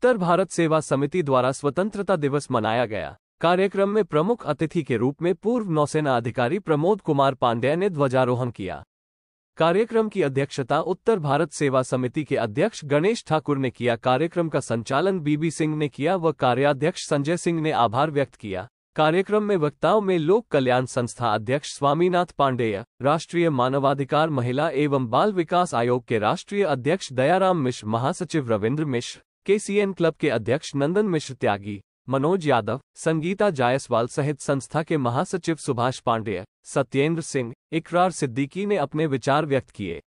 उत्तर भारत सेवा समिति द्वारा स्वतंत्रता दिवस मनाया गया। कार्यक्रम में प्रमुख अतिथि के रूप में पूर्व नौसेना अधिकारी प्रमोद कुमार पांडेय ने ध्वजारोहण किया। कार्यक्रम की अध्यक्षता उत्तर भारत सेवा समिति के अध्यक्ष गणेश ठाकुर ने किया। कार्यक्रम का संचालन बीबी सिंह ने किया व कार्याध्यक्ष संजय सिंह ने आभार व्यक्त किया। कार्यक्रम में वक्ताओं में लोक कल्याण संस्था अध्यक्ष स्वामीनाथ पांडेय, राष्ट्रीय मानवाधिकार महिला एवं बाल विकास आयोग के राष्ट्रीय अध्यक्ष दयाराम मिश्र, महासचिव रविंद्र मिश्र, KCN क्लब के अध्यक्ष नंदन मिश्र त्यागी, मनोज यादव, संगीता जायसवाल सहित संस्था के महासचिव सुभाष पांडेय, सत्येंद्र सिंह, इकरार सिद्दीकी ने अपने विचार व्यक्त किए।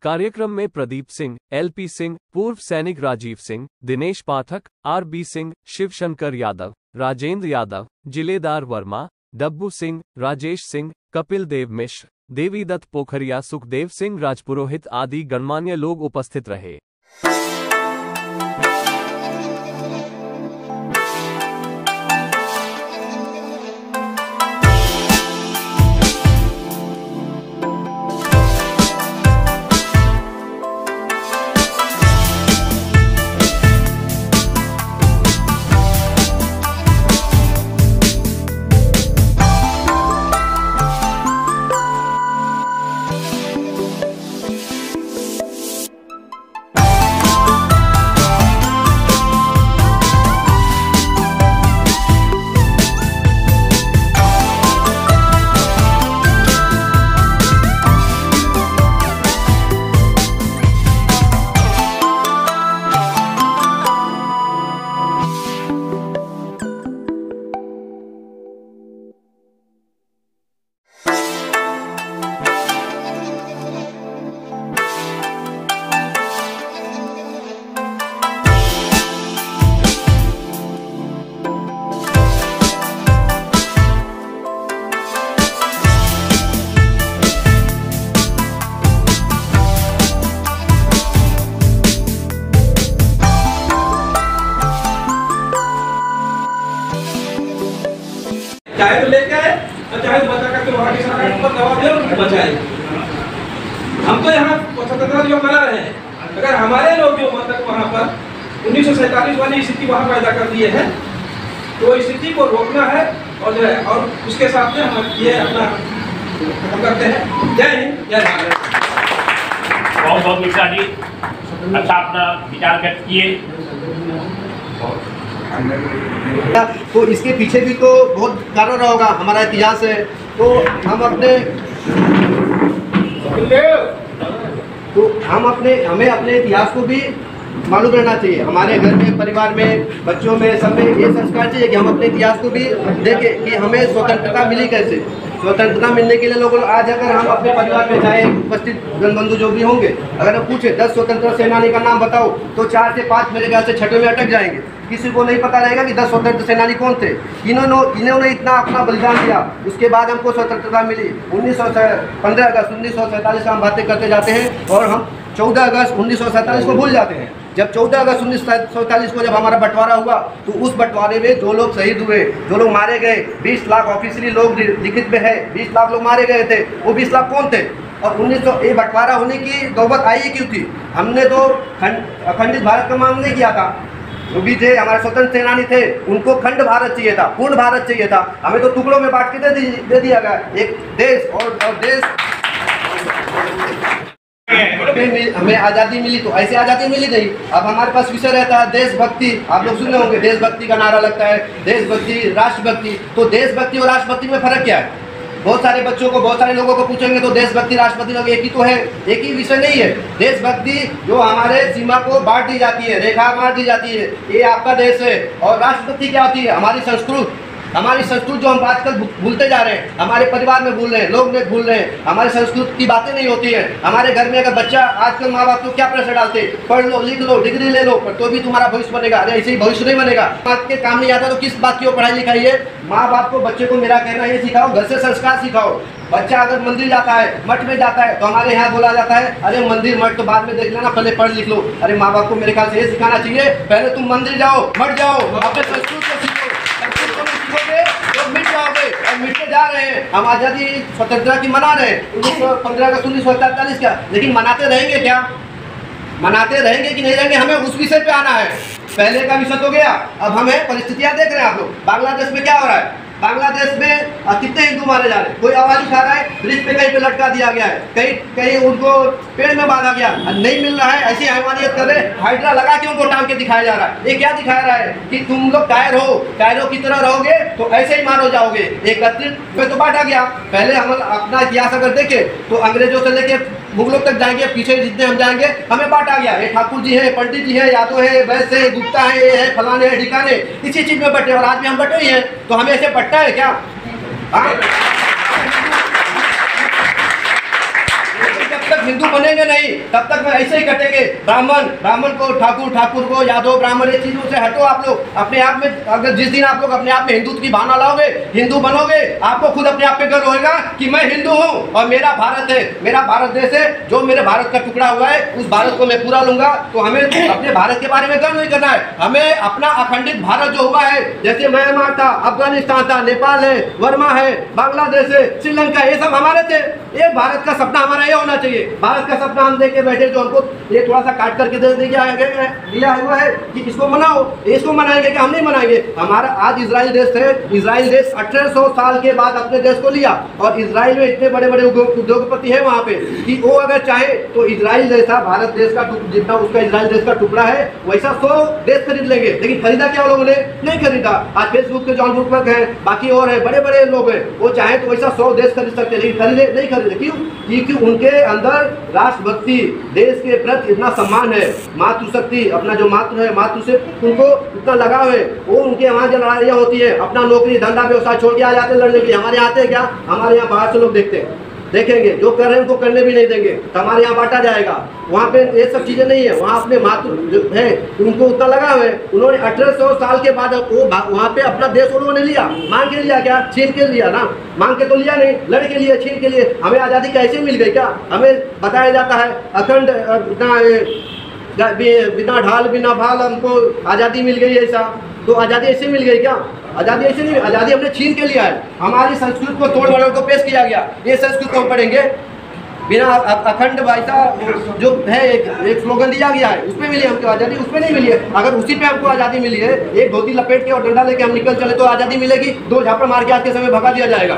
कार्यक्रम में प्रदीप सिंह, LP सिंह, पूर्व सैनिक राजीव सिंह, दिनेश पाठक, RB सिंह, शिवशंकर यादव, राजेंद्र यादव, जिलेदार वर्मा, डब्बू सिंह, राजेश सिंह, कपिल देव मिश्र, देवीदत्त पोखरिया, सुखदेव सिंह राजपुरोहित आदि गणमान्य लोग उपस्थित रहे। चाहे तो लेके आए और चाहे तो बचा करके वहाँ की सरकार को दवा दे और बचाए। हम तो यहाँ स्वतंत्रता जो मना रहे हैं, अगर हमारे लोग जो मतलब वहाँ पर 1947 वाली स्थिति वहाँ पैदा कर दिए हैं तो इस स्थिति को रोकना है और जो है और उसके साथ में हम ये अपना खत्म करते हैं। जय हिंद, जय भारत। बहुत बहुत मिश्रा जी अच्छा अपना विचार व्यक्त किए। तो इसके पीछे भी तो बहुत कारण रहा होगा, हमारा इतिहास है। तो हमें अपने इतिहास को भी मालूम रहना चाहिए। हमारे घर में, परिवार में, बच्चों में, सब में ये संस्कार चाहिए कि हम अपने इतिहास को भी देखें कि हमें स्वतंत्रता मिली कैसे। स्वतंत्रता मिलने के लिए लोगों आज अगर हम अपने परिवार में चाहे उपस्थित जनबंधु जो भी होंगे, अगर हम पूछे 10 स्वतंत्रता सेनानी का नाम बताओ तो 4 से 5 मेरे ख्याल से छठे में अटक जाएंगे। किसी को नहीं पता रहेगा कि 10 स्वतंत्र सेनानी कौन थे। इन्होंने इतना अपना बलिदान दिया, उसके बाद हमको स्वतंत्रता मिली। 15 अगस्त 1947 का हम बातें करते जाते हैं और हम 14 अगस्त 1947 को भूल जाते हैं। जब 14 अगस्त 1947 को जब हमारा बंटवारा हुआ तो उस बंटवारे में जो लोग शहीद हुए, जो लोग मारे गए, 20 लाख ऑफिशियली लोग लिखित में है, 20 लाख लोग मारे गए थे। वो 20 लाख कौन थे और 1900 ये बंटवारा होने की नौबत आई क्यों थी? हमने तो अखंडित भारत का मांग नहीं किया था। जो भी थे हमारे स्वतंत्र सेनानी थे, उनको खंड भारत चाहिए था, पूर्ण भारत चाहिए था। हमें तो टुकड़ों में बांट के दे दिया गया एक देश और देश। हमें आज़ादी मिली तो ऐसे आज़ादी मिली नहीं। अब हमारे पास विषय रहता है देशभक्ति। आप लोग सुने होंगे देशभक्ति का नारा लगता है, देशभक्ति, राष्ट्रभक्ति। तो देशभक्ति और राष्ट्रभक्ति में फर्क क्या है? बहुत सारे बच्चों को, बहुत सारे लोगों को पूछेंगे तो देशभक्ति, राष्ट्रभक्ति लोग एक ही तो है, एक ही विषय नहीं है। देशभक्ति जो हमारे सीमा को बांट दी जाती है, रेखा मार दी जाती है, ये आपका देश है। और राष्ट्रभक्ति क्या होती है? हमारी संस्कृति जो हम आजकल भूलते जा रहे हैं, हमारे परिवार में भूल रहे हैं, लोग भूल रहे हैं, हमारे संस्कृति की बातें नहीं होती है। हमारे घर में अगर बच्चा, आजकल माँ बाप को क्या प्रेशर डालते हैं, पढ़ लो, लिख लो, डिग्री ले लो, पर तो भी तुम्हारा भविष्य बनेगा। अरे ऐसे ही भविष्य नहीं बनेगा। बात के काम नहीं आता तो किस बात की पढ़ाई लिखाई है? माँ बाप को, बच्चे को मेरा कहना ये सिखाओ, घर से संस्कार सिखाओ। बच्चा अगर मंदिर जाता है, मठ में जाता है, तो हमारे यहाँ बोला जाता है अरे मंदिर मठ तो बाद में देख लेना, पहले पढ़ लिख लो। अरे माँ बाप को मेरे ख्याल से ये सिखाना चाहिए, पहले तुम मंदिर जाओ, मठ जाओ, अपने संस्कृत को सीखो। संस्कृत को नहीं सीखोगे तो मिट जाओगे और मिटते जा रहे हैं। हम आज़ादी स्वतंत्रता की मना रहे हैं 15 अगस्त 1947 का, लेकिन मनाते रहेंगे क्या? मनाते रहेंगे कि नहीं रहेंगे, हमें उस विषय पे आना है। पहले का विषय तो गया, अब हमें परिस्थितियां देख रहे हैं आप लोग। बांग्लादेश में क्या हो रहा है, बांग्लादेश में कितने हिंदू मारे जा रहे हैं, कोई आवाज उठा रहा है, ब्रिज पे कहीं पे लटका दिया गया है, कहीं कहीं उनको पेड़ में बांधा गया, नहीं मिल रहा है, ऐसी हैवानियत कर रहे, हाइड्रा लगा के उनको टांग के दिखाया जा रहा है। ये क्या दिखा रहा है कि तुम लोग टायरों की तरह रहोगे तो ऐसे ही मारो जाओगे। 31 में तो बांटा गया। पहले हम अपना इतिहास अगर देखें तो अंग्रेजों से लेके मुगलों तक जाएंगे, पीछे जितने हम जाएंगे हमें बांटा गया। ये ठाकुर जी है, पंडित जी है, यादव है, वैश्य है, गुप्ता है, ये है, फलाने है, ठिकाने, इसी चीज में बटे, और आज भी हम बटे ही हैं। तो हमें ऐसे बटता है क्या? जब तक हिंदू बनेंगे नहीं तब तक ऐसे ही कटेंगे। ब्राह्मण को ठाकुर को यादव ब्राह्मण, ये चीजों से हटो आप लोग। अपने आप में अगर जिस दिन आप लोग अपने आप में हिंदुत्व की भावना लाओगे, हिंदू बनोगे, आपको खुद अपने आप पे गर्व होगा कि मैं हिंदू हूँ और मेरा भारत है, मेरा भारत देश है, जो मेरे भारत का टुकड़ा हुआ है उस भारत को मैं पूरा लूंगा। तो हमें अपने भारत के बारे में गर्व नहीं करना है, हमें अपना अखंडित भारत जो हुआ है, जैसे म्यांमार था, अफगानिस्तान था, नेपाल है, वर्मा है, बांग्लादेश है, श्रीलंका, ये सब हमारे थे। ये भारत का सपना हमारा ये होना चाहिए। भारत का सपना हम देख के बैठे, जो हमको ये थोड़ा सा काट करके दे दिया हुआ है कि इसको मनाओ, इसको मनाएंगे कि हम नहीं मनाएंगे। हमारा आज इजराइल देश है, इजराइल देश 1800 साल के बाद अपने देश को लिया, और इजराइल में इतने बड़े बड़े उद्योगपति हैं वहाँ पे कि वो अगर चाहे तो इजराइल जैसा भारत देश का जितना उसका इजराइल देश का टुकड़ा है वैसा 100 देश खरीद लेंगे। लेकिन खरीदा क्या लोगों ने? नहीं खरीदा। आज फेसबुक के जॉन बुकबर्ग है, बाकी और है, बड़े बड़े लोग हैं, वो चाहे तो वैसा 100 देश खरीद सकते हैं, लेकिन नहीं खरीदे। क्यों? क्योंकि उनके अंदर राष्ट्रभक्ति, देश के प्रति इतना सम्मान है, मातृशक्ति, अपना जो मातृ है, मातृ से उनको इतना लगाव है। वो उनके वहाँ जो लड़ाइयाँ होती है, अपना नौकरी धंधा व्यवसाय छोड़ के आ जाते हैं लड़ने के लिए। हमारे यहाँ आते हैं क्या? हमारे यहाँ बाहर से लोग देखेंगे, जो कर रहे हैं उनको करने भी नहीं देंगे, तो हमारे यहाँ बांटा जाएगा। वहाँ पे ये सब चीजें नहीं है। वहाँ अपने मातृ जो है उनको उतना लगा हुआ है, उन्होंने 1800 साल के बाद वो वहाँ पे अपना देश उन्होंने लिया। मांग के लिया क्या? छीन के लिया ना, मांग के तो लिया नहीं, लड़ के लिए, छीन के लिए। हमें आज़ादी कैसे मिल गई? क्या हमें बताया जाता है अखंड बिना ढाल बिना भाल हमको आज़ादी मिल गई, ऐसा तो आज़ादी ऐसे मिल गई क्या? आज़ादी ऐसे नहीं, आज़ादी हमने छीन के लिया है। हमारी संस्कृति को तोड़ मरोड़ को पेश किया गया। ये संस्कृत को हम पढ़ेंगे बिना अखंड वायता जो है, एक स्लोगन दिया गया है, उसमें मिली हमको आज़ादी, उसमें नहीं मिली है। अगर उसी पे हमको आज़ादी मिली है, एक धोती लपेट के और डंडा लेके हम निकल चले तो आज़ादी मिलेगी? 2 झापड़ मार के आज के समय भगा दिया जाएगा।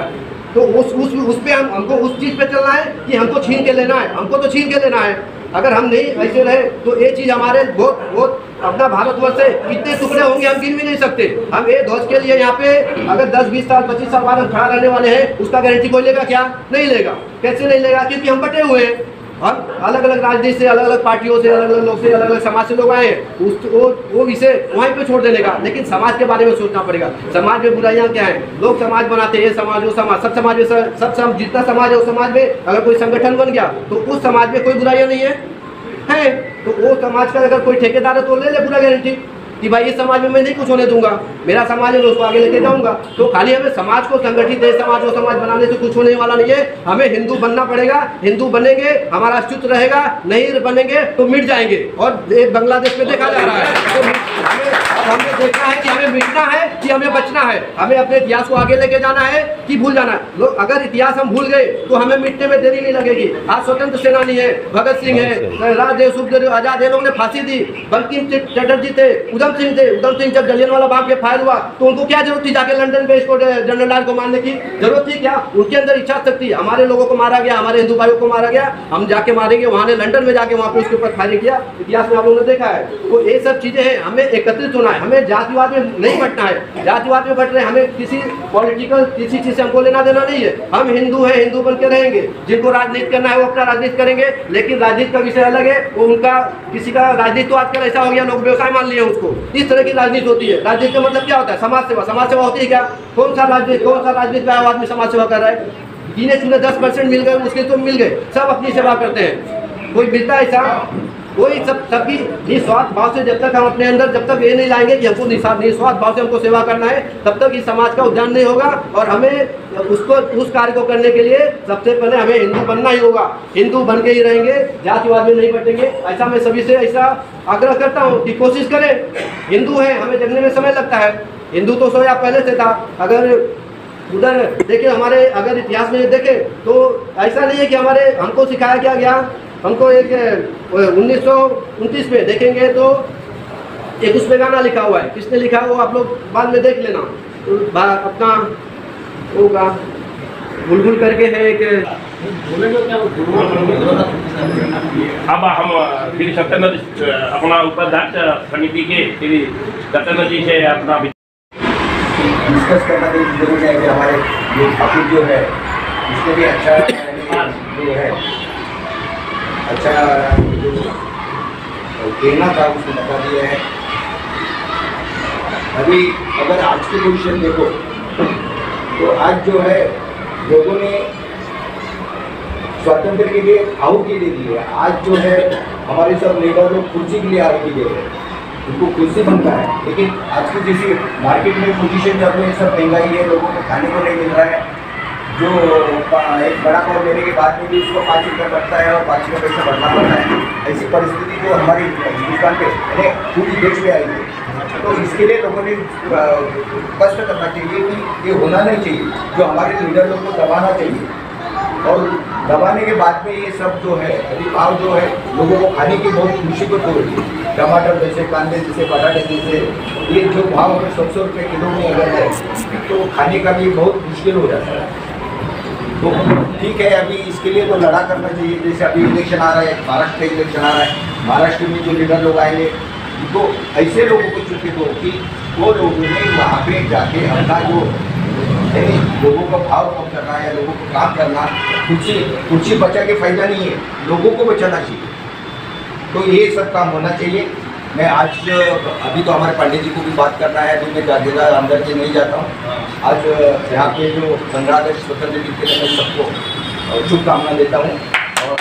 तो उस पे हमको उस चीज़ पे चलना है कि हमको छीन के लेना है, हमको तो छीन के लेना है। अगर हम नहीं ऐसे रहे तो ये चीज़ हमारे बहुत अपना भारतवर्ष है, कितने टुकड़े होंगे हम गिन भी नहीं सकते। हम ये ध्वज के लिए यहाँ पे अगर 10, 20 साल, 25 साल बाद हम खड़ा रहने वाले हैं, उसका गारंटी कोई लेगा क्या? नहीं लेगा। कैसे नहीं लेगा? क्योंकि हम बटे हुए हैं, हम अलग अलग राजनीति से, अलग अलग पार्टियों से, अलग अलग लोग से, अलग अलग समाज से लोग आए हैं। वो विषय वहीं पे छोड़ देने का, लेकिन समाज के बारे में सोचना पड़ेगा। समाज में बुराइयां क्या है? लोग समाज बनाते हैं, समाज वो समाज, सब समाज में जितना समाज है उस समाज में अगर कोई संगठन बन गया तो उस समाज में कोई बुराइयां नहीं है। तो वो समाज का अगर कोई ठेकेदार है तो ले ले पूरा गारंटी कि भाई इस समाज में मैं नहीं कुछ होने दूंगा, मेरा समाज है मैं उसको आगे लेके जाऊंगा। तो खाली हमें समाज को संगठित है, समाज को समाज बनाने से कुछ होने वाला नहीं है। हमें हिंदू बनना पड़ेगा, हिंदू बनेंगे हमारा अस्तित्व रहेगा, नहीं बनेंगे तो मिट जाएंगे। और बांग्लादेश में देखा जा रहा है। तो हमें देखना है कि हमें मिटना है कि हमें बचना है, हमें अपने इतिहास को आगे लेके जाना है कि भूल जाना है। लोग अगर इतिहास हम भूल गए तो हमें मिटने में देरी नहीं लगेगी। आज स्वतंत्र सेनानी है, भगत सिंह है, राजदेव, सुखदेव, आजाद, ये लोग ने फांसी दी। बंकिम चटर्जी थे, उधम सिंह थे। उधम सिंह जब जलियांवाला बाग पे फायर हुआ तो उनको क्या जरूरत थी जाके लंदन में इसको जनरल डायर को मारने की? जरूरत थी क्या? उनके अंदर इच्छा शक्ति। हमारे लोगों को मारा गया, हमारे हिंदू भाइयों को मारा गया, हम जाके मारेंगे। वहाँ ने लंदन में जाके वहाँ पे उसके ऊपर फायरिंग किया, इतिहास में आप लोगों ने देखा है। तो ये सब चीजें हैं, हमें एकत्रित होना है, हमें जातिवाद में नहीं बटना है। जातिवाद में बट रहे, हमें किसी पॉलिटिकल किसी चीज से हमको लेना देना नहीं है। हम हिंदू हैं, हिंदू बन के रहेंगे। जिनको राजनीति करना है वो अपना राजनीति करेंगे, लेकिन राजनीति का विषय अलग है। वो उनका किसी का राजनीति तो आजकल ऐसा हो गया, लोग व्यवसाय मान लिए उसको। इस तरह की राजनीति होती है। राजनीति का मतलब क्या होता है? समाज सेवा। समाज सेवा होती है क्या? कौन सा राजनीति का आदमी समाज सेवा कर रहा है? गिने चुने 10% मिल गए, उसके तो मिल गए, सब अपनी सेवा करते हैं। कोई मिलता है ऐसा? कोई सबकी निस्वार्थ भाव से जब तक हम अपने अंदर जब तक ये नहीं लाएंगे कि हमको निस्वार्थ भाव से हमको सेवा करना है, तब तक इस समाज का उद्यान नहीं होगा। और हमें उसको उस कार्य को करने के लिए सबसे पहले हमें हिंदू बनना ही होगा। हिंदू बन के ही रहेंगे, जातिवाद में नहीं बटेंगे। ऐसा मैं सभी से ऐसा आग्रह करता हूँ कि कोशिश करें। हिंदू है, हमें जगने में समय लगता है। हिंदू तो सोया पहले से था। अगर उधर देखिए, हमारे अगर इतिहास में देखें तो ऐसा नहीं है कि हमारे हमको सिखाया क्या गया। हमको एक 1929 में देखेंगे तो एक उस पे गाना लिखा हुआ है, किसने लिखा है वो आप लोग बाद में देख लेना। अपना होगा बुलबुल करके है एक। अब हम श्री सत्येंद्र अपना उपाध्यक्ष समिति के श्री सत्येंद्र जी से अपना डिस्कस करना तो जरूरी है कि हमारे ये ठाकुर जो है उसने भी अच्छा जो है अच्छा जो कहना था उसने बता दिया है। अभी अगर आज की पोजीशन देखो तो आज जो है लोगों ने स्वातंत्र के लिए आहुति दे दी है। आज जो है हमारे सब लीडर लोग कुर्सी के लिए आहुति दे रहे हैं, उनको कुर्सी बनता है। लेकिन आज की जैसी मार्केट में पोजीशन जब में सब महंगाई है, लोगों को खाने को नहीं मिल रहा है, जो एक बड़ा पाव लेने के बाद में भी उसको 5 रुपये बढ़ता है और 5 रुपये पैसा बढ़ना पड़ता है। ऐसी परिस्थिति जो हमारी हिंदुस्तान पे यानी पूरी देश में आई है, तो इसके लिए लोगों ने स्पष्ट करना चाहिए कि ये होना नहीं चाहिए। जो हमारे लीडर लोग को दबाना चाहिए और दबाने के बाद में ये सब जो है अभी भाव जो है लोगों को खाने की बहुत मुसीबत हो रही है। टमाटर जैसे, कांदे जैसे, पटाटे जैसे, ये जो भाव हमें 100 रुपये किलो में अगर है तो खाने का भी बहुत मुश्किल हो जाता है। तो ठीक है, अभी इसके लिए तो लड़ा करना चाहिए। जैसे अभी इलेक्शन आ रहा है, महाराष्ट्र का इलेक्शन आ रहा है, महाराष्ट्र में जो लीडर लोग आएंगे तो ऐसे लोगों को चुके दो कि वो लोगों ने वहाँ पे जाके अपना जो लोगों का भाव कम करना है, लोगों को काम करना, कुर्सी बचा के फायदा नहीं है, लोगों को बचाना चाहिए। तो ये सब काम होना चाहिए। मैं आज अभी तो हमारे पांडे जी को भी बात करना है, तो मैं ज़्यादा अंदर के नहीं जाता हूँ। आज यहाँ पे जो 15 अगस्त स्वतंत्र दिन के लिए मैं सबको शुभकामना देता हूँ और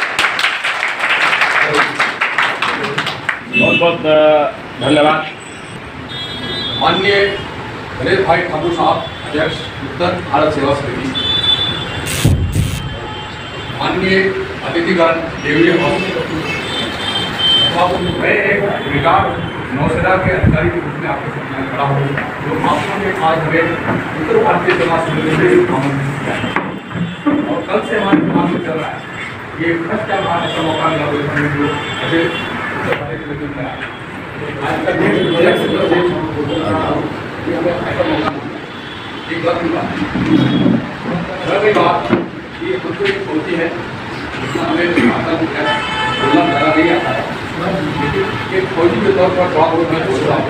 बहुत बहुत धन्यवाद। माननीय गणेश भाई ठाकुर साहब, अध्यक्ष उत्तर भारत सेवा समिति, माननीय अतिथिगण, देवीय मैं एक रिटायर्ड नौसेना के अधिकारी के रूप में आपके सामने खड़ा हूँ, जो आपने आज हमें उत्तर भारतीय सेवा समिति से आमंत्रित किया है और कल से हमारे दिमाग में चल रहा है। ये फर्स्ट टाइम आज ऐसा मौका मिला जो ऐसे उत्तर भारत में मिला है। आज तक एक बात की बात रही बात, ये खुद को एक होती है जितना हमें बोलना ज़्यादा नहीं आता है, लेकिन एक फौजी के तौर पर थोड़ा बहुत मैं सोच रहा हूँ।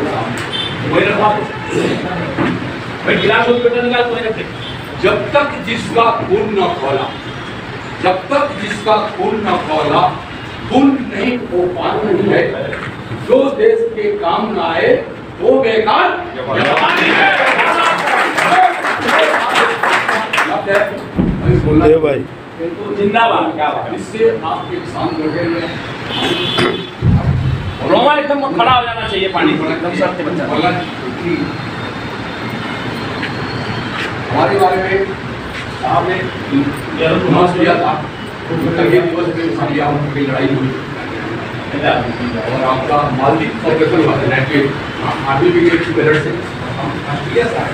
जब तक जिसका खून न खौला, जब तक जिसका खून न खौला, खून नहीं हो पाना है। जो देश के काम न आए वो बेकार जवानी है। देव भाई जिंदाबाद। क्या बात, इससे आपके किसान लगे रोमा एकदम खड़ा हो जाना चाहिए, पानी एकदम सख्त बच्चा। हमारे बारे में साहब ने प्रयास किया था, ये दिवस में सालिया की लड़ाई हुई और आपका मालदीव ऑपरेशन हुआ था नेट के आर्मी ब्रिगेड की पहले से ऑस्ट्रेलिया से आए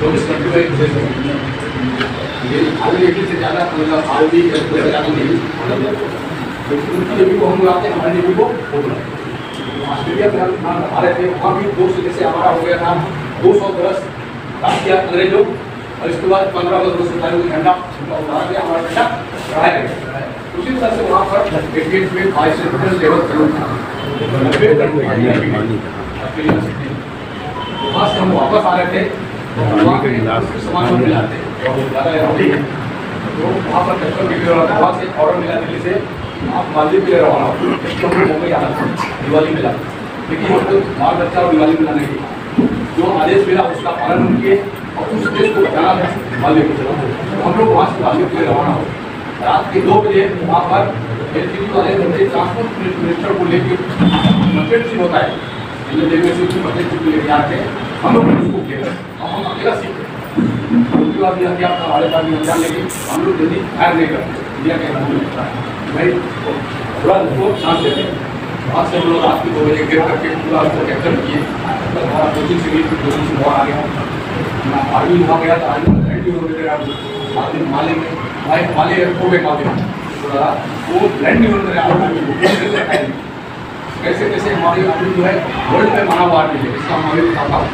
24 घंटे में ये आर्मी से ज़्यादा आर्मी से ज़्यादा नहीं, उनकी नेवी को हम बुलाते हैं, हमारी नेवी को वो बुलाते हैं। ऑस्ट्रेलिया में हम आ रहे थे, वहाँ भी 200 जैसे हमारा हो गया था 210 रात किया अंग्रेजों, और इसके बाद 15 अगस्त 1947 में झंडा उतारा गया, हमारा झंडा चढ़ाया गया। उसी तरह से वहाँ पर एटीएस में 22 लेवल करूँ था, वहाँ से हम वापस आ रहे थे, सामान मिलाते तो वहाँ पर चक्कर बिगड़ रहा था। वहाँ से ऑर्डर मिला दिल्ली से, आप मालदीव के लिए रवाना हो, मुंबई आना था, दिवाली मिला, लेकिन हम तो बाल बच्चा और दिवाली मिला नहीं, जो आदेश मिला उसका पालन हम किए और उस देश को बचाना था, मालदीव को चला। तो हम लोग वहाँ से मालदीव के लिए रवाना हो। रात के 2 बजे वहाँ पर एलपीजी वाले बच्चे ट्रांसपोर्ट मिनिस्टर को लेकर मटेरियल होता है, मटेरियल लेके आते हैं, हम लोग उसको किए और हम अकेला सीखे। उसके बाद यह कि आप हमारे पास भी जान लेकिन हम लोग जल्दी फायर नहीं करते, इंडिया के भाई थोड़ा उसको चांस देते हैं। वहाँ से हम लोग रात के 2 बजे गिर करके पूरा उसको कैप्चर किए। हमारा कोचिंग से बहुत आ गया, आर्मी वहाँ गया था, आर्मी हो गया माले में, माले एयरपोर्ट में काफी थोड़ा वो लैंड नहीं होने कैसे कैसे हमारी अपनी जो है वर्ल्ड में माना हुआ है, इसका हमारे बताता हूँ।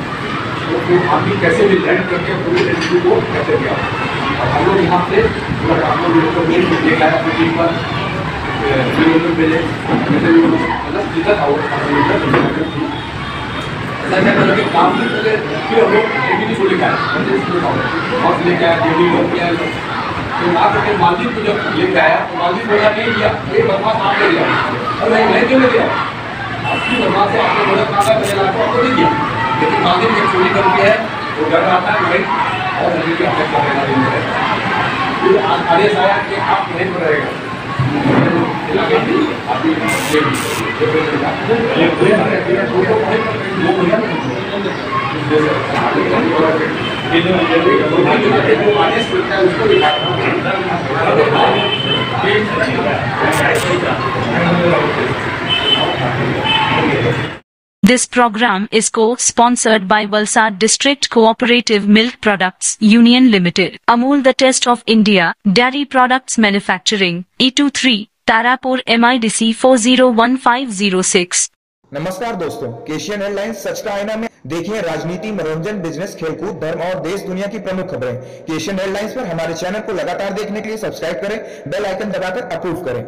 तो आप भी कैसे भी लैंड करके पूरी एंट्री को कैसे किया, और हम लोग यहाँ से पूरा हम लोग लेकर आया अपनी टीम पर भेजे, जैसे भी मतलब दिक्कत थी ऐसा करके काम भी करके फिर हम लोग एग्जीक्यूटिव को लेकर आए और लेके आया डेली लोग किया। तो ना करके मालदीव को जब लेके आया तो मालदीव बोला नहीं किया, ये बदमाश आप ले गया और मैं क्यों ले गया, आपकी बदमाश से आपने बोला कहा है मैंने लाखों आपको दे दिया, लेकिन मालदीव जब चोरी करके है वो डर रहा था कि और नदी के अटैक करने है। फिर आदेश आया कि आप नहीं पर रहेगा, This program is co-sponsored by Valsad District Cooperative Milk Products Union Limited, Amul the Test of India, Dairy Products Manufacturing, E23, Tarapur MIDC 401506। नमस्कार दोस्तों, एशियन एयरलाइंस सच का आईना में देखिए राजनीति, मनोरंजन, बिजनेस, खेलकूद, धर्म और देश दुनिया की प्रमुख खबरें। एशियन एयरलाइंस पर हमारे चैनल को लगातार देखने के लिए सब्सक्राइब करें, बेल आइकन दबाकर अप्रूव करें।